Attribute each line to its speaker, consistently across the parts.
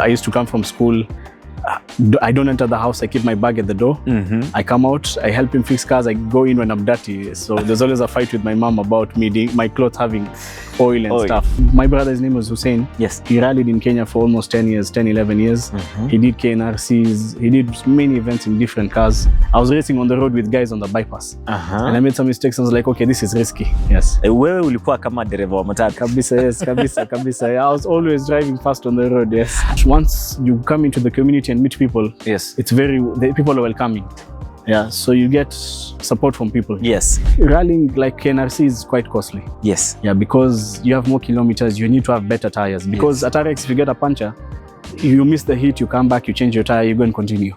Speaker 1: I used to come from school. I don't enter the house, I keep my bag at the door. I come out, I help him fix cars, I go in when I'm dirty. So there's always a fight with my mom about my clothes having oil and stuff. My brother's name was Hussein.
Speaker 2: Yes.
Speaker 1: He rallied in Kenya for almost 10 years, 10, 11 years. He did KNRCs, he did many events in different cars. I was racing on the road with guys on the bypass. And I made some mistakes and I was like, okay, this is risky. Yes.
Speaker 2: Wewe ulikuwa kama dereva wa matatu.
Speaker 1: Kabisa, yes, kabisa. I was always driving fast on the road, yes. Once you come into the community and meet people,
Speaker 2: yes,
Speaker 1: the people are welcoming. Yeah, so you get support from people.
Speaker 2: Yes.
Speaker 1: Rallying like KNRC is quite costly.
Speaker 2: Yes.
Speaker 1: Yeah, because you have more kilometers, you need to have better tires. Because at RX, if you get a puncture, you miss the heat, you come back, you change your tire, you go and continue.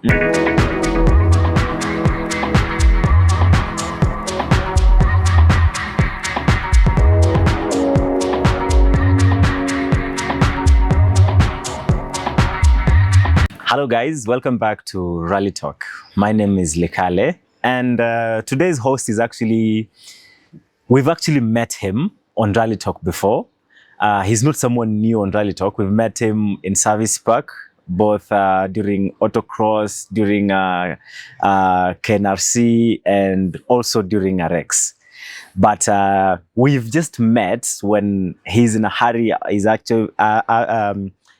Speaker 2: Hello guys, welcome back to Rally Talk. My name is Lekale, and today's host is we've actually met him on Rally Talk before. He's not someone new on Rally Talk. We've met him in Service Park, both during autocross, during KNRC, and also during RX. But we've just met when he's in a hurry. He's actually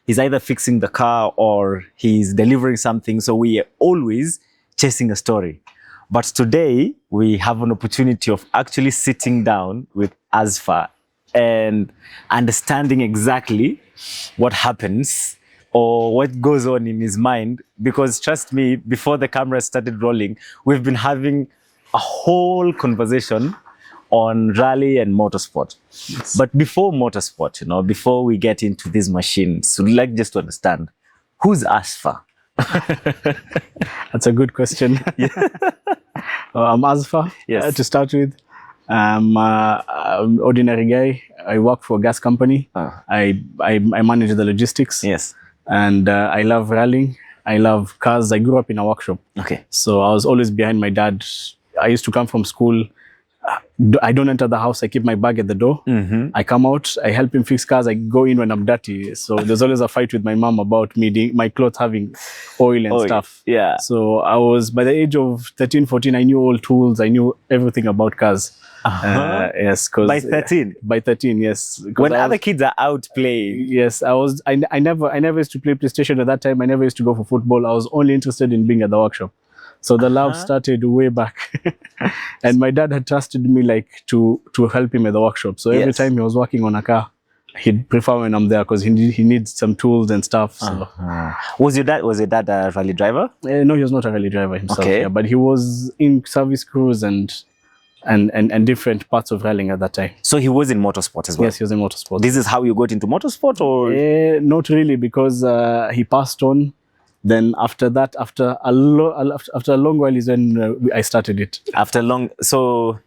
Speaker 2: he's either fixing the car or he's delivering something. So we are always chasing a story. But today we have an opportunity of actually sitting down with Azfar and understanding exactly what happens or what goes on in his mind. Because trust me, before the camera started rolling, we've been having a whole conversation on rally and motorsport. Yes. But before motorsport, before we get into these machines, we'd like just to understand, who's Azfar?
Speaker 1: That's a good question. I'm Azfar,
Speaker 2: yes.
Speaker 1: To start with. I'm an ordinary guy. I work for a gas company. I manage the logistics.
Speaker 2: Yes.
Speaker 1: And I love rallying. I love cars. I grew up in a workshop.
Speaker 2: Okay.
Speaker 1: So I was always behind my dad. I used to come from school. I don't enter the house, I keep my bag at the door. I come out, I help him fix cars, I go in when I'm dirty. So there's always a fight with my mom about my clothes having oil and stuff.
Speaker 2: Yeah.
Speaker 1: So I was, by the age of 13, 14, I knew all tools, I knew everything about cars. Yes, cause
Speaker 2: by 13?
Speaker 1: By 13, yes.
Speaker 2: When other kids are out playing.
Speaker 1: Yes, I never used to play PlayStation at that time. I never used to go for football. I was only interested in being at the workshop. So the love started way back. And my dad had trusted me to help him at the workshop. So every time he was working on a car, he'd prefer when I'm there because he needs some tools and stuff. So.
Speaker 2: Was your dad a rally driver?
Speaker 1: No, he was not a rally driver himself.
Speaker 2: Okay.
Speaker 1: Yeah, but he was in service crews and different parts of rallying at that time.
Speaker 2: So he was in motorsport as well?
Speaker 1: Yes, he was in motorsport.
Speaker 2: This is how you got into motorsport, or?
Speaker 1: Not really, because he passed on. Then after that, after a long while is when I started it.
Speaker 2: After long, so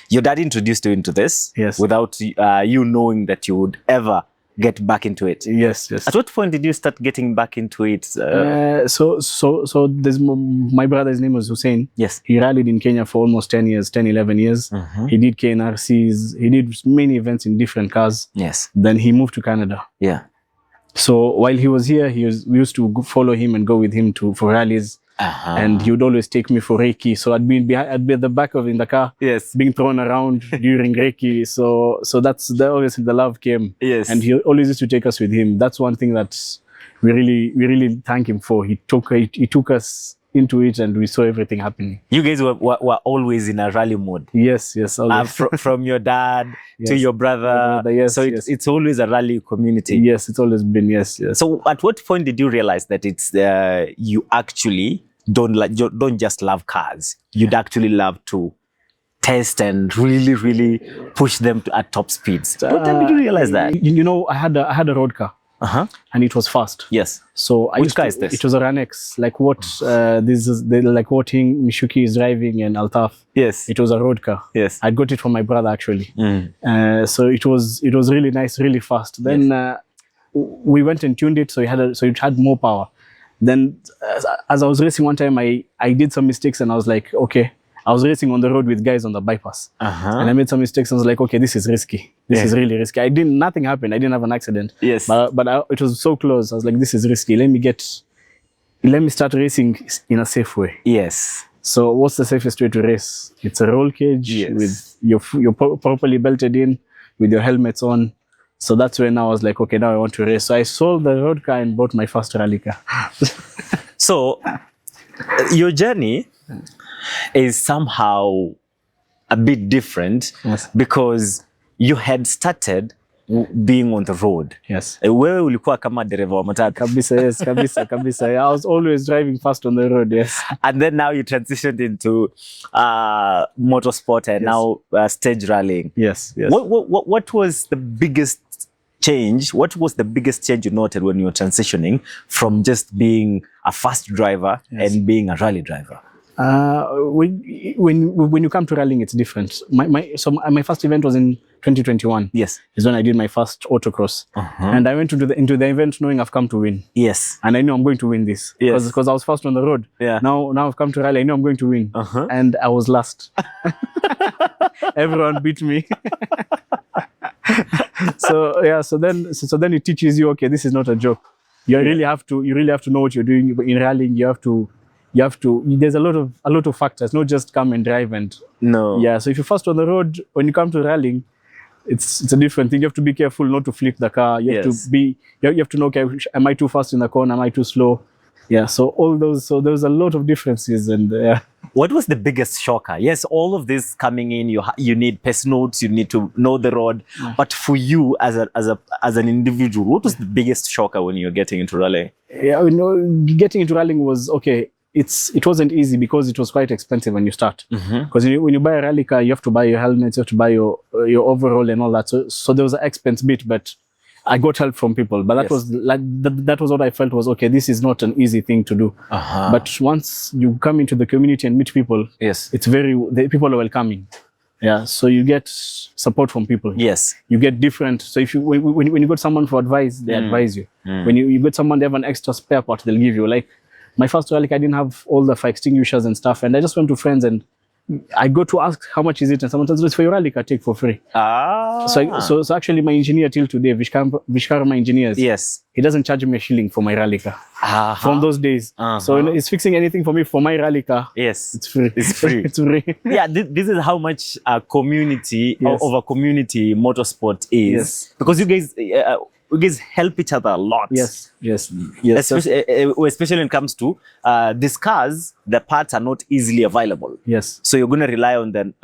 Speaker 2: your dad introduced you into this,
Speaker 1: yes,
Speaker 2: without you knowing that you would ever get back into it.
Speaker 1: Yes.
Speaker 2: At what point did you start getting back into it?
Speaker 1: So there's my brother's name was Hussein.
Speaker 2: Yes.
Speaker 1: He rallied in Kenya for almost 10 years, 10, 11 years. He did KNRCs. He did many events in different cars.
Speaker 2: Yes.
Speaker 1: Then he moved to Canada.
Speaker 2: Yeah.
Speaker 1: So while he was here, we used to follow him and go with him for rallies. And he would always take me for Reiki. So I'd be at the back in the car,
Speaker 2: yes,
Speaker 1: being thrown around during Reiki. So that's always the love came.
Speaker 2: Yes.
Speaker 1: And he always used to take us with him. That's one thing that we really thank him for. He took us into it and we saw everything happening.
Speaker 2: You guys were always in a rally mode.
Speaker 1: Yes.
Speaker 2: From your dad to your brother.
Speaker 1: Yes,
Speaker 2: so it's always a rally community.
Speaker 1: Yes, it's always been, yes.
Speaker 2: So at what point did you realize that it's you actually don't just love cars? You'd actually love to test and really push them at top speeds. What time did you realize that?
Speaker 1: I had a road car. And it was fast.
Speaker 2: Yes.
Speaker 1: So
Speaker 2: which car is this?
Speaker 1: It was a Ranex, like what what Mishuki is driving and Altaf.
Speaker 2: Yes.
Speaker 1: It was a road car.
Speaker 2: Yes.
Speaker 1: I got it from my brother actually. So it was really nice, really fast. Then we went and tuned it, so it had more power. Then as I was racing one time, I did some mistakes and I was like, okay, I was racing on the road with guys on the bypass, and I made some mistakes. I was like, okay, this is risky. This is really risky. Nothing happened. I didn't have an accident.
Speaker 2: Yes.
Speaker 1: But it was so close. I was like, this is risky. Let me start racing in a safe way.
Speaker 2: Yes.
Speaker 1: So what's the safest way to race? It's a roll cage with you're properly belted in, with your helmets on. So that's when I was like, okay, now I want to race. So I sold the road car and bought my first rally car.
Speaker 2: So your journey is somehow a bit different because you had started being on the road.
Speaker 1: Yes.
Speaker 2: Wewe ulikuwa kama dereva wa matatu.
Speaker 1: Kabisa, yes, kabisa. I was always driving fast on the road, yes.
Speaker 2: And then now you transitioned into motorsport and now stage rallying.
Speaker 1: Yes.
Speaker 2: What was the biggest change? What was the biggest change you noted when you were transitioning from just being a fast driver and being a rally driver?
Speaker 1: When you come to rallying, it's different. My first event was in 2021.
Speaker 2: Yes,
Speaker 1: is when I did my first autocross, and I went into the event knowing I've come to win.
Speaker 2: Yes,
Speaker 1: and I knew I'm going to win this because I was first on the road. Yeah. Now I've come to rally. I know I'm going to win, and I was last. Everyone beat me. So then it teaches you, okay, this is not a joke. You really have to know what you're doing in rallying. You have to. There's a lot of factors, not just come and drive and so if you're first on the road, when you come to rallying, it's a different thing. You have to be careful not to flip the car. You have to know, okay, am I too fast in the corner, am I too slow? So there's a lot of differences. And
Speaker 2: what was the biggest shocker? Yes, all of this coming in, you need pace notes, you need to know the road, but for you as an individual, what was the biggest shocker when you're getting into rallying?
Speaker 1: Getting into rallying was okay. It wasn't easy because it was quite expensive when you start. Because when you buy a rally car, you have to buy your helmets, you have to buy your overall and all that. So there was an expense bit, but I got help from people. But that was what I felt was, okay, this is not an easy thing to do. But once you come into the community and meet people, the people are welcoming. So you get support from people.
Speaker 2: Yes,
Speaker 1: you get different. So if when you got someone for advice, they advise you. When you get someone, they have an extra spare part, they'll give you. Like my first rally, I didn't have all the fire extinguishers and stuff, and I just went to friends and I go to ask how much is it, and someone tells me it's for your rally car, take for free. So actually my engineer till today, Vishkar, my engineer, he doesn't charge me a shilling for my rally car from those days. So he's fixing anything for me for my rally car.
Speaker 2: It's
Speaker 1: free.
Speaker 2: It's free.
Speaker 1: It's free.
Speaker 2: This is how much community of a community motorsport is, because you guys help each other a lot.
Speaker 1: Yes.
Speaker 2: Especially when it comes to these cars, the parts are not easily available.
Speaker 1: Yes.
Speaker 2: So you're going to rely on the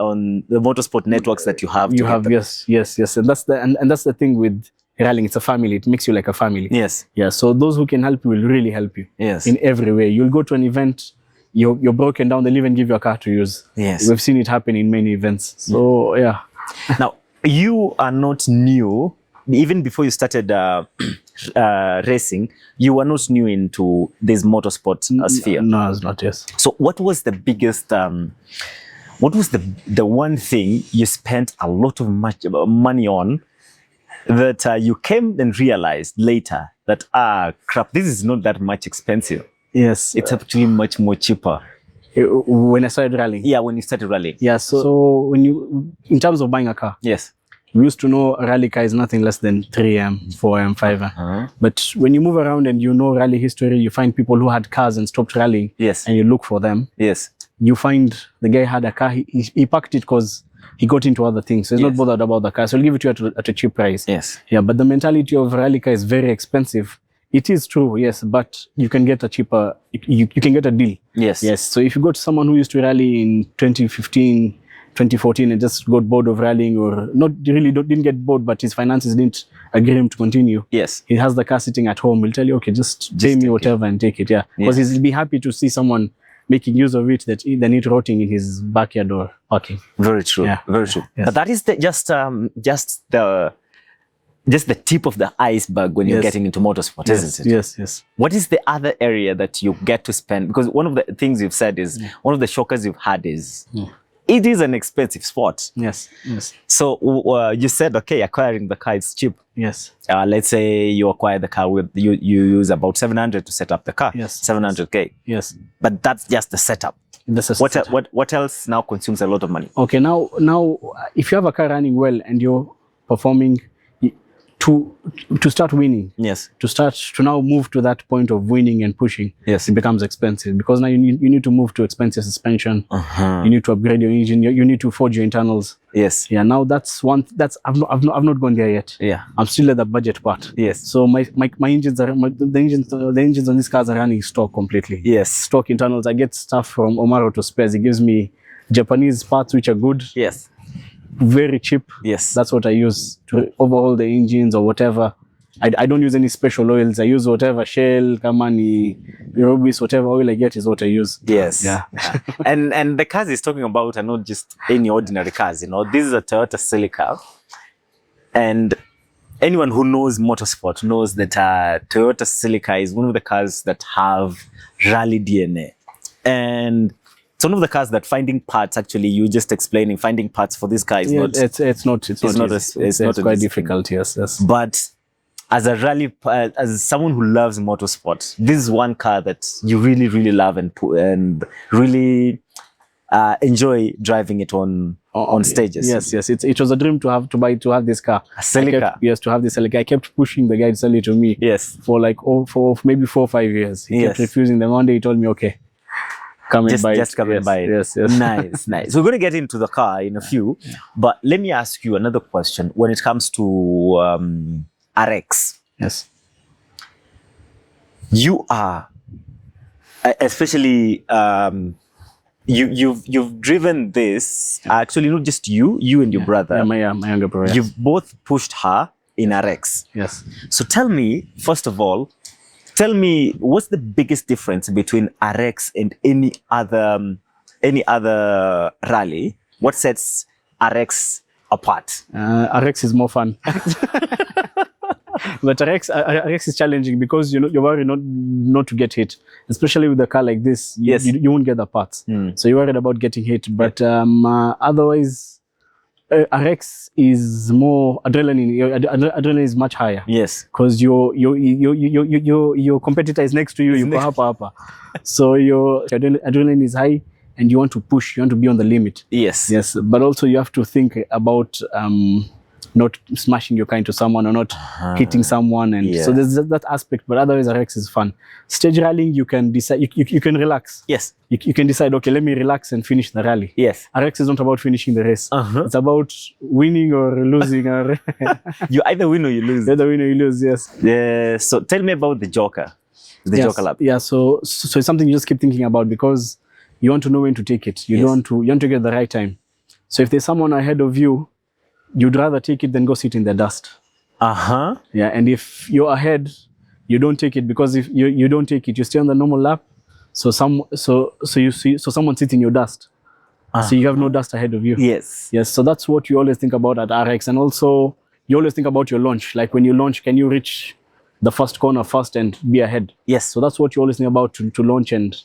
Speaker 2: motorsport networks that you have.
Speaker 1: Yes. And that's the thing with rallying. It's a family. It makes you like a family.
Speaker 2: Yes.
Speaker 1: Yeah. So those who can help you will really help you.
Speaker 2: Yes.
Speaker 1: In every way. You'll go to an event, you're broken down, they'll even give you a car to use.
Speaker 2: Yes.
Speaker 1: We've seen it happen in many events. So
Speaker 2: Now, you are not new. Even before you started racing, you were not new into this motorsport sphere.
Speaker 1: No, I was not. Yes.
Speaker 2: So, what was the biggest? What was the one thing you spent a lot of money on that you came and realized later that crap, this is not that much expensive?
Speaker 1: Yes,
Speaker 2: it's actually much more cheaper.
Speaker 1: When I started rallying.
Speaker 2: Yeah, when you started rallying.
Speaker 1: Yeah. So in terms of buying a car.
Speaker 2: Yes.
Speaker 1: We used to know a rally car is nothing less than 3M, 4M, 5M. But when you move around and you know rally history, you find people who had cars and stopped rallying.
Speaker 2: Yes.
Speaker 1: And you look for them.
Speaker 2: Yes.
Speaker 1: You find the guy had a car, he packed it because he got into other things. So he's not bothered about the car. So he'll give it to you at a cheap price.
Speaker 2: Yes.
Speaker 1: Yeah, but the mentality of rally car is very expensive. It is true, yes, but you can get a cheaper, you can get a deal.
Speaker 2: Yes.
Speaker 1: Yes. So if you go to someone who used to rally in 2015, 2014 and just got bored of rallying, or didn't get bored, but his finances didn't agree him to continue.
Speaker 2: Yes.
Speaker 1: He has the car sitting at home. He'll tell you, okay, just pay me whatever and take it. Yeah. Because he'll be happy to see someone making use of it that they need rotting in his backyard or parking.
Speaker 2: Very true. Yeah. Very true. Yes. But that is just the tip of the iceberg when you're getting into motorsport, isn't it?
Speaker 1: Yes.
Speaker 2: What is the other area that you get to spend? Because one of the things you've said is, one of the shockers you've had is, it is an expensive sport.
Speaker 1: Yes.
Speaker 2: So you said, okay, acquiring the car is cheap.
Speaker 1: Yes.
Speaker 2: Let's say you acquire the car with, you use about 700 to set up the car.
Speaker 1: Yes.
Speaker 2: 700K.
Speaker 1: Yes.
Speaker 2: But that's just the setup. What else now consumes a lot of money?
Speaker 1: Okay, now if you have a car running well and you're performing, to start winning,
Speaker 2: Yes.
Speaker 1: to now move to that point of winning and pushing,
Speaker 2: Yes.
Speaker 1: it becomes expensive, because now you need to move to expensive suspension. You need to upgrade your engine. You need to forge your internals.
Speaker 2: Yes.
Speaker 1: Yeah, now I've not gone there yet.
Speaker 2: Yeah.
Speaker 1: I'm still at the budget part.
Speaker 2: Yes.
Speaker 1: So my engines the engines on these cars are running stock completely.
Speaker 2: Yes.
Speaker 1: Stock internals. I get stuff from Omaro to Spares. It gives me Japanese parts which are good.
Speaker 2: Yes.
Speaker 1: Very cheap.
Speaker 2: Yes.
Speaker 1: That's what I use to overhaul the engines or whatever. I don't use any special oils. I use whatever Shell, Kamani, Robis, whatever oil I get is what I use.
Speaker 2: Yes.
Speaker 1: Yeah.
Speaker 2: and the cars he's talking about are not just any ordinary cars. This is a Toyota Celica, and anyone who knows motorsport knows that Toyota Celica is one of the cars that have rally DNA, and it's one of the cars that finding parts, actually, you just explaining finding parts for this car is not.
Speaker 1: It's quite difficult. Yes.
Speaker 2: But as a rally, as someone who loves motorsport, this is one car that you really, really love and really enjoy driving it on stages.
Speaker 1: Yes. It was a dream to have this car.
Speaker 2: A Celica.
Speaker 1: To have this Celica. I kept pushing the guy to sell it to me.
Speaker 2: Yes.
Speaker 1: For maybe 4 or 5 years. He kept refusing them. One day he told me, okay, come and buy it.
Speaker 2: Just come and buy it.
Speaker 1: Yes.
Speaker 2: Nice. So we're going to get into the car in a few, but let me ask you another question when it comes to RX.
Speaker 1: Yes.
Speaker 2: You are, especially, you've driven this. Actually, not just you and your brother.
Speaker 1: Yeah, my younger brother.
Speaker 2: You've both pushed her in RX.
Speaker 1: Yes.
Speaker 2: So tell me, first of all, what's the biggest difference between RX and any other rally? What sets RX apart?
Speaker 1: RX is more fun. But RX is challenging because you're worried not to get hit, especially with a car like this. You won't get the parts, so you're worried about getting hit. But otherwise, RX is more adrenaline. Adrenaline is much higher.
Speaker 2: Yes,
Speaker 1: because your competitor is next to you. You go up. So your adrenaline is high, and you want to push. You want to be on the limit.
Speaker 2: Yes.
Speaker 1: But also you have to think about not smashing your car into someone or not hitting someone, and so there's that aspect. But otherwise, RX is fun. Stage rallying, you can decide. You can relax.
Speaker 2: Yes.
Speaker 1: You can decide. Okay, let me relax and finish the rally.
Speaker 2: Yes.
Speaker 1: RX is not about finishing the race. It's about winning or losing. Or
Speaker 2: you either win or you lose.
Speaker 1: Either win or you lose. Yes.
Speaker 2: So tell me about the Joker. The Joker lap.
Speaker 1: Yeah. So it's something you just keep thinking about because you want to know when to take it. You want to get the right time. So if there's someone ahead of you, you'd rather take it than go sit in the dust. Yeah, and if you're ahead, you don't take it, because if you don't take it, you stay on the normal lap. So someone sits in your dust. So you have no dust ahead of you.
Speaker 2: Yes.
Speaker 1: So that's what you always think about at RX, and also you always think about your launch. Like when you launch, can you reach the first corner first and be ahead?
Speaker 2: Yes.
Speaker 1: So that's what you always think about to launch and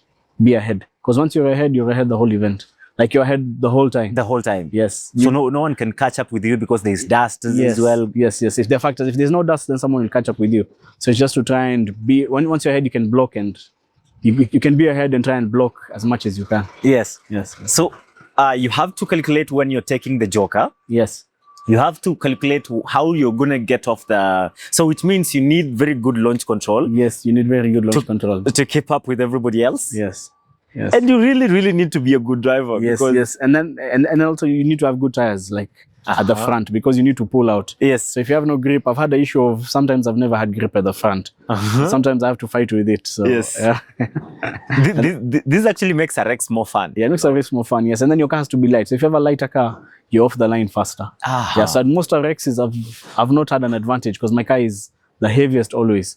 Speaker 1: be ahead. Because once you're ahead the whole event. Like you're ahead the whole time. Yes.
Speaker 2: So no one can catch up with you because there's dust as well.
Speaker 1: Yes. If there's no dust, then someone will catch up with you. So it's just to try and be, once you're ahead, you can block, and you can be ahead and try and block as much as you can.
Speaker 2: Yes. So you have to calculate when you're taking the Joker.
Speaker 1: Yes.
Speaker 2: You have to calculate how you're going to get off so which means you need very good launch control.
Speaker 1: Yes, you need very good launch control.
Speaker 2: To keep up with everybody else.
Speaker 1: Yes.
Speaker 2: And you really, really need to be a good driver.
Speaker 1: Yes. And also you need to have good tires, like at the front, because you need to pull out.
Speaker 2: Yes.
Speaker 1: So if you have no grip, I've had the issue of sometimes I've never had grip at the front. Sometimes I have to fight with it. So
Speaker 2: yes.
Speaker 1: Yeah.
Speaker 2: This actually makes RX more fun.
Speaker 1: Yeah, it makes RX more fun. Yes. And then your car has to be light. So if you have a lighter car, you're off the line faster. Yeah. So at most RXs I've not had an advantage because my car is the heaviest always.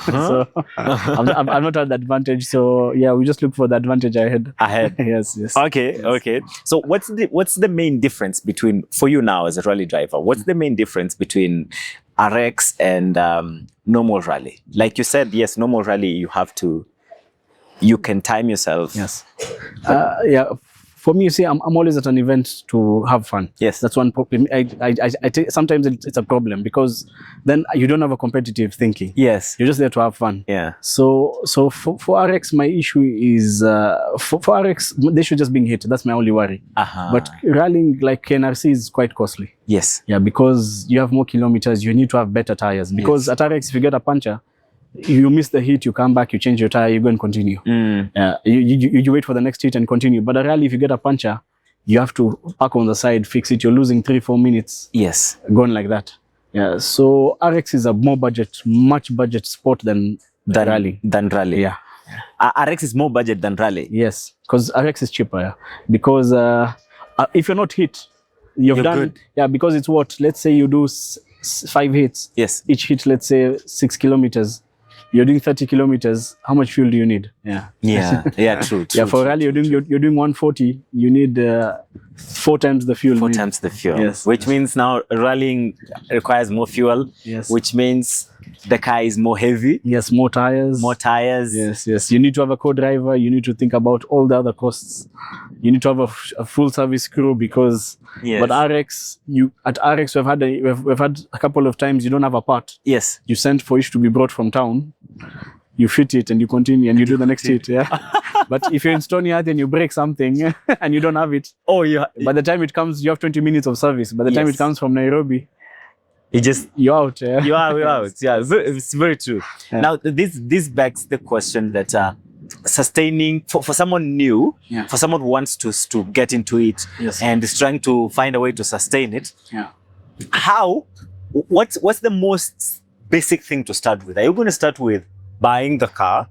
Speaker 1: So I've not had the advantage. So yeah, we just look for the advantage ahead. Yes.
Speaker 2: Okay. So what's the main difference for you now as a rally driver? What's the main difference between RX and normal rally? Like you said, yes, normal rally you can time yourself.
Speaker 1: Yes. Yeah. For me, you see, I'm always at an event to have fun.
Speaker 2: Yes.
Speaker 1: That's one problem. Sometimes it's a problem because then you don't have a competitive thinking.
Speaker 2: Yes.
Speaker 1: You're just there to have fun.
Speaker 2: Yeah.
Speaker 1: So for RX, my issue is for RX, they should just being hit. That's my only worry. But rallying like NRC is quite costly.
Speaker 2: Yes.
Speaker 1: Yeah, because you have more kilometers, you need to have better tires. Because at RX, if you get a puncture, you miss the heat, you come back, you change your tire, you go and continue. You wait for the next heat and continue. But a rally, if you get a puncture, you have to park on the side, fix it. You're losing 3-4 minutes.
Speaker 2: Yes.
Speaker 1: Going like that. Yeah. So RX is a much budget sport than rally.
Speaker 2: Than rally.
Speaker 1: Yeah.
Speaker 2: RX is more budget than rally.
Speaker 1: Yes, because RX is cheaper. Yeah. Because if you're not hit, you're done. Good. Yeah, because it's what? Let's say you do 5 hits.
Speaker 2: Yes.
Speaker 1: Each hit, let's say 6 kilometers. You're doing 30 kilometers. How much fuel do you need? Yeah.
Speaker 2: Yeah. True.
Speaker 1: Yeah. For rally, you're doing 140. You need 4 times the fuel.
Speaker 2: 4 times the fuel.
Speaker 1: Yes.
Speaker 2: Which means now rallying requires more fuel.
Speaker 1: Yes.
Speaker 2: Which means the car is more heavy.
Speaker 1: Yes. More tires.
Speaker 2: More tires.
Speaker 1: Yes. You need to have a co-driver. You need to think about all the other costs. You need to have a full service crew because.
Speaker 2: Yes.
Speaker 1: But RX, at RX we've had a couple of times you don't have a part.
Speaker 2: Yes.
Speaker 1: You send for it to be brought from town. You fit it and you continue and you do the next hit. Yeah. But if you're in Stony Heart and you break something and you don't have it, by the time it comes, you have 20 minutes of service. By the time it comes from Nairobi, you're out. Yeah.
Speaker 2: You're out. Yeah. So it's very true. Yeah. Now this begs the question that sustaining for someone new, for someone who wants to get into it and is trying to find a way to sustain it.
Speaker 1: Yeah.
Speaker 2: What's the most basic thing to start with? Are you going to start with buying the car,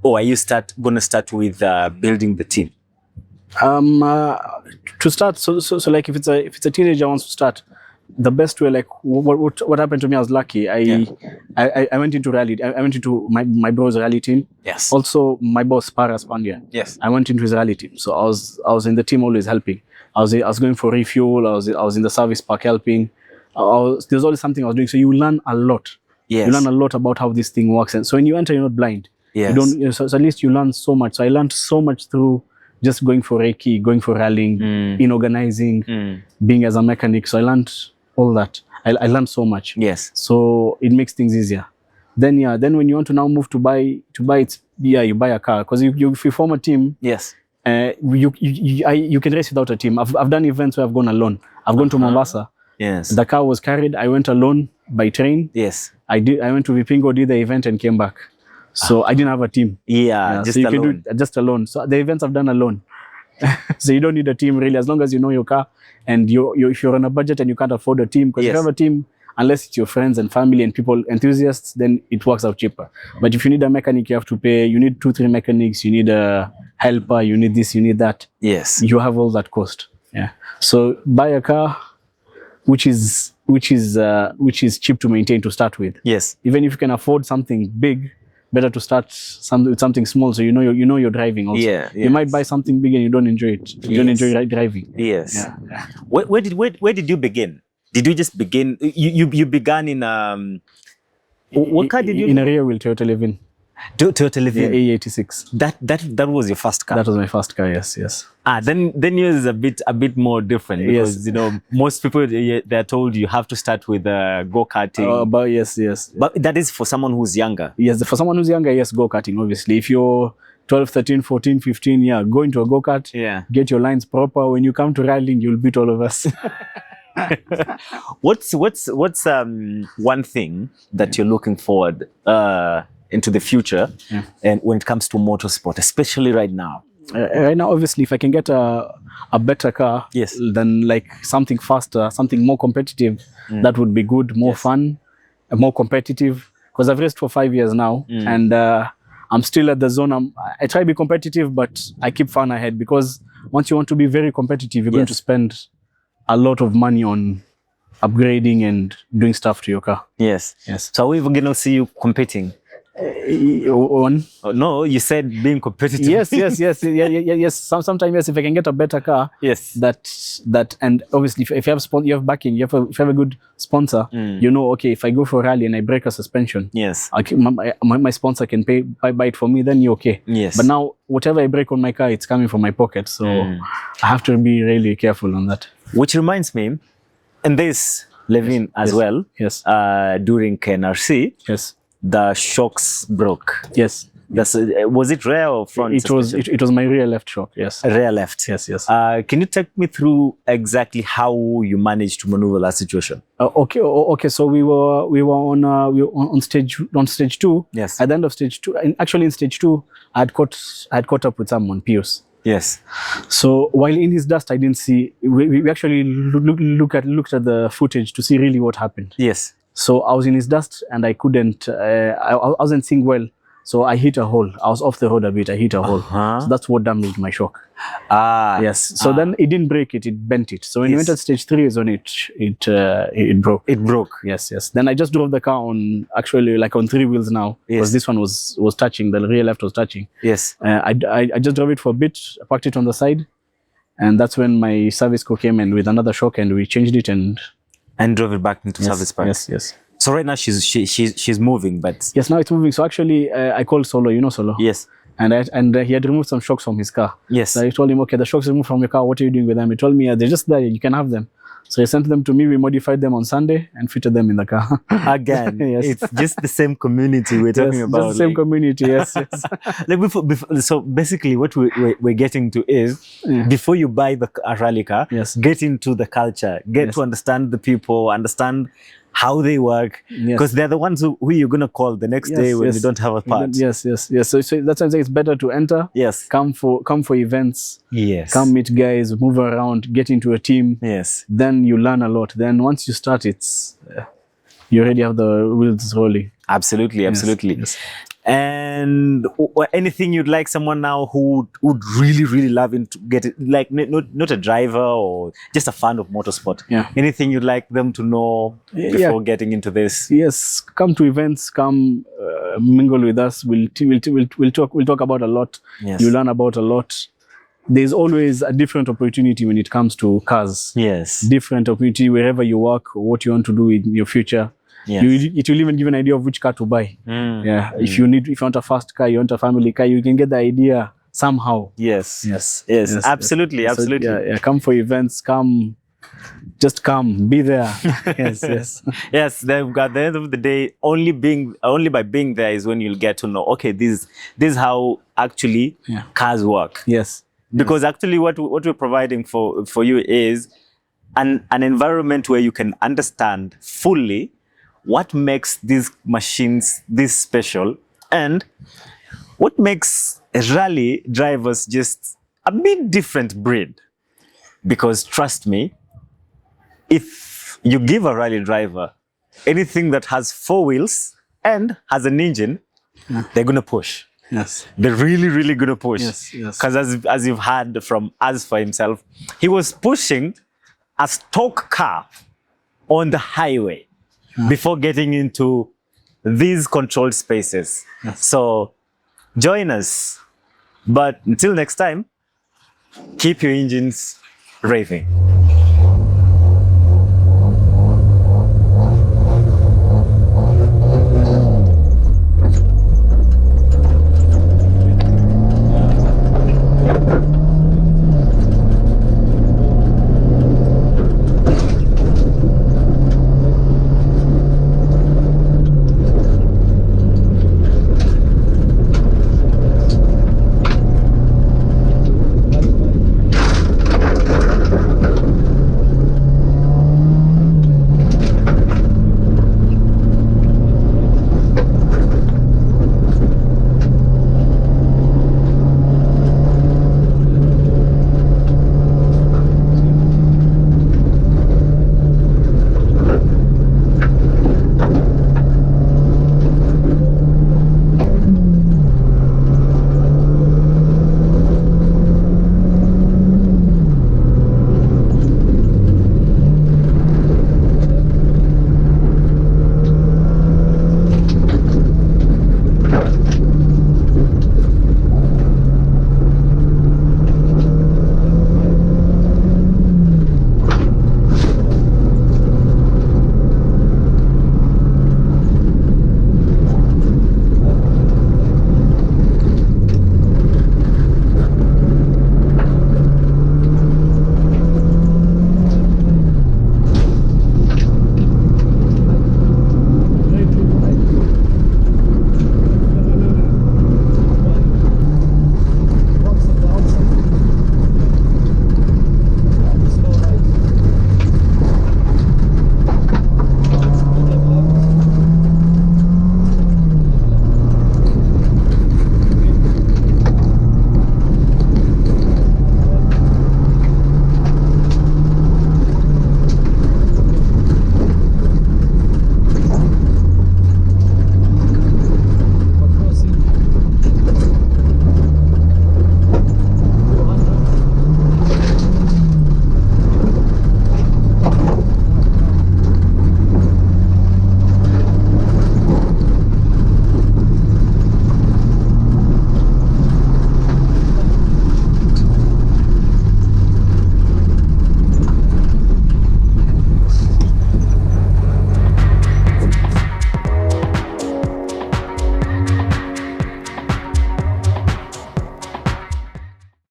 Speaker 2: or are you going to start with building the team?
Speaker 1: To start, so like if it's a teenager wants to start, the best way, like what happened to me, I was lucky. I went into rally. I went into my bro's rally team.
Speaker 2: Yes.
Speaker 1: Also, my boss Paras Pandya.
Speaker 2: Yes.
Speaker 1: I went into his rally team, so I was in the team always helping. I was going for refuel. I was in the service park helping. There's always something I was doing. So you learn a lot.
Speaker 2: Yes.
Speaker 1: You learn a lot about how this thing works, and so when you enter, you're not blind.
Speaker 2: Yes.
Speaker 1: So at least you learn so much. So I learned so much through just going for Reiki, going for rallying, in organizing, being as a mechanic. So I learned all that. I learned so much.
Speaker 2: Yes.
Speaker 1: So it makes things easier. Then when you want to now move to buy it, you buy a car because if you form a team.
Speaker 2: Yes.
Speaker 1: You can race without a team. I've done events where I've gone alone. I've gone to Mombasa.
Speaker 2: Yes.
Speaker 1: The car was carried. I went alone by train.
Speaker 2: Yes.
Speaker 1: I went to Vipingo, did the event and came back. So I didn't have a team.
Speaker 2: Yeah, just
Speaker 1: so you
Speaker 2: alone.
Speaker 1: can do it just alone. So the events I've done alone. So you don't need a team really, as long as you know your car and if you're on a budget and you can't afford a team, because if you have a team, unless it's your friends and family and people enthusiasts, then it works out cheaper. But if you need a mechanic, you have to pay. You need 2-3 mechanics. You need a helper. You need this. You need that.
Speaker 2: Yes.
Speaker 1: You have all that cost. Yeah. So buy a car, which is cheap to maintain to start with.
Speaker 2: Yes.
Speaker 1: Even if you can afford something big, better to start with something small, so you know you're driving also.
Speaker 2: Yeah.
Speaker 1: You might buy something big and you don't enjoy it. You don't enjoy driving.
Speaker 2: Yes.
Speaker 1: Yeah.
Speaker 2: Where did you begin? Did you just begin? You began in what car did you?
Speaker 1: In a rear wheel Toyota Levin.
Speaker 2: Toyota Levin.
Speaker 1: Yeah, A86.
Speaker 2: That was your first car.
Speaker 1: That was my first car. Yes.
Speaker 2: Then yours is a bit more different because most people they're told you have to start with go-karting.
Speaker 1: But yes.
Speaker 2: But that is for someone who's younger.
Speaker 1: Yes, for someone who's younger, yes, go-karting. Obviously, if you're 12, 13, 14, 15, go into a go-kart.
Speaker 2: Yeah.
Speaker 1: Get your lines proper. When you come to rallying, you'll beat all of us.
Speaker 2: What's one thing that you're looking forward into the future, and when it comes to motorsport, especially right now?
Speaker 1: Right now, obviously, if I can get a better car, then like something faster, something more competitive, that would be good, more fun, more competitive. Because I've raced for 5 years now, and I'm still at the zone. I try to be competitive, but I keep fun ahead, because once you want to be very competitive, you're going to spend a lot of money on upgrading and doing stuff to your car.
Speaker 2: Yes. So are we even going to see you competing?
Speaker 1: On.
Speaker 2: Oh, no, you said being competitive.
Speaker 1: Yes. Yes. Sometimes, yes, if I can get a better car,
Speaker 2: Yes.
Speaker 1: That, and obviously, if you have you have backing, if you have a good sponsor, you know, okay, if I go for a rally and I break a suspension,
Speaker 2: Yes.
Speaker 1: my sponsor can buy it for me, then you're okay.
Speaker 2: Yes.
Speaker 1: But now, whatever I break on my car, it's coming from my pocket, so I have to be really careful on that.
Speaker 2: Which reminds me, and this, Levin, as well.
Speaker 1: Yes.
Speaker 2: During KNRC,
Speaker 1: Yes.
Speaker 2: the shocks broke.
Speaker 1: Yes.
Speaker 2: That's, was it rear or front?
Speaker 1: It was my rear left shock. Yes.
Speaker 2: Rear left.
Speaker 1: Yes.
Speaker 2: Can you take me through exactly how you managed to maneuver that situation?
Speaker 1: Okay. So we were on stage 2.
Speaker 2: Yes.
Speaker 1: At the end of stage 2, and actually in stage 2, I had caught up with someone, Pius.
Speaker 2: Yes.
Speaker 1: So while in his dust, I didn't see. We actually looked at the footage to see really what happened.
Speaker 2: Yes.
Speaker 1: So I was in his dust and I couldn't. I wasn't seeing well. So I hit a hole. I was off the road a bit. I hit a hole. So that's what damaged my shock. Yes. So then it didn't break it. It bent it. So when you went at stage 3 is when it broke.
Speaker 2: It broke.
Speaker 1: Yes. Then I just drove the car on on 3 wheels now. Because this one was touching. The rear left was touching.
Speaker 2: Yes.
Speaker 1: I just drove it for a bit. I parked it on the side, and that's when my service crew came in with another shock, and we changed it and
Speaker 2: drove it back into service park.
Speaker 1: Yes.
Speaker 2: So right now she's moving, but
Speaker 1: yes, now it's moving. So actually, I called Solo. You know Solo.
Speaker 2: Yes.
Speaker 1: And he had removed some shocks from his car.
Speaker 2: Yes.
Speaker 1: So I told him, okay, the shocks removed from your car. What are you doing with them? He told me, they're just there. You can have them. So he sent them to me. We modified them on Sunday and fitted them in the car.
Speaker 2: Again,
Speaker 1: yes.
Speaker 2: It's just the same community we're talking about.
Speaker 1: Just the same community, yes.
Speaker 2: Like so basically what we're getting to is, before you buy a rally car, get into the culture, get to understand the people, understand how they work, because they're the ones who you're going to call the next day when you don't have a part.
Speaker 1: Yes. So that's why I'm saying it's better to enter.
Speaker 2: Yes.
Speaker 1: Come for events.
Speaker 2: Yes.
Speaker 1: Come meet guys, move around, get into a team.
Speaker 2: Yes.
Speaker 1: Then you learn a lot. Then once you start, you already have the wheels rolling.
Speaker 2: Absolutely.
Speaker 1: Yes.
Speaker 2: And anything you'd like someone now who would really love to get it, like not a driver or just a fan of motorsport.
Speaker 1: Yeah.
Speaker 2: Anything you'd like them to know before getting into this?
Speaker 1: Yes. Come to events. Come mingle with us. We'll talk about a lot.
Speaker 2: Yes.
Speaker 1: You learn about a lot. There's always a different opportunity when it comes to cars.
Speaker 2: Yes.
Speaker 1: Different opportunity wherever you work, or what you want to do in your future.
Speaker 2: Yes.
Speaker 1: It will even give an idea of which car to buy. If you want a fast car, you want a family car, you can get the idea somehow.
Speaker 2: Yes. Absolutely.
Speaker 1: Come for events. Just come, be there. Yes.
Speaker 2: Yes. Then at the end of the day, only by being there is when you'll get to know, okay, this is how actually cars work.
Speaker 1: Yes.
Speaker 2: Because actually what we're providing for you is an environment where you can understand fully what makes these machines this special, and what makes rally drivers just a bit different breed. Because trust me, if you give a rally driver anything that has 4 wheels and has an engine, they're going to push.
Speaker 1: Yes.
Speaker 2: They're really going to push.
Speaker 1: Yes.
Speaker 2: Because as you've heard from Azfar himself, he was pushing a stock car on the highway before getting into these controlled spaces.
Speaker 1: Yes.
Speaker 2: So join us. But until next time, keep your engines raving.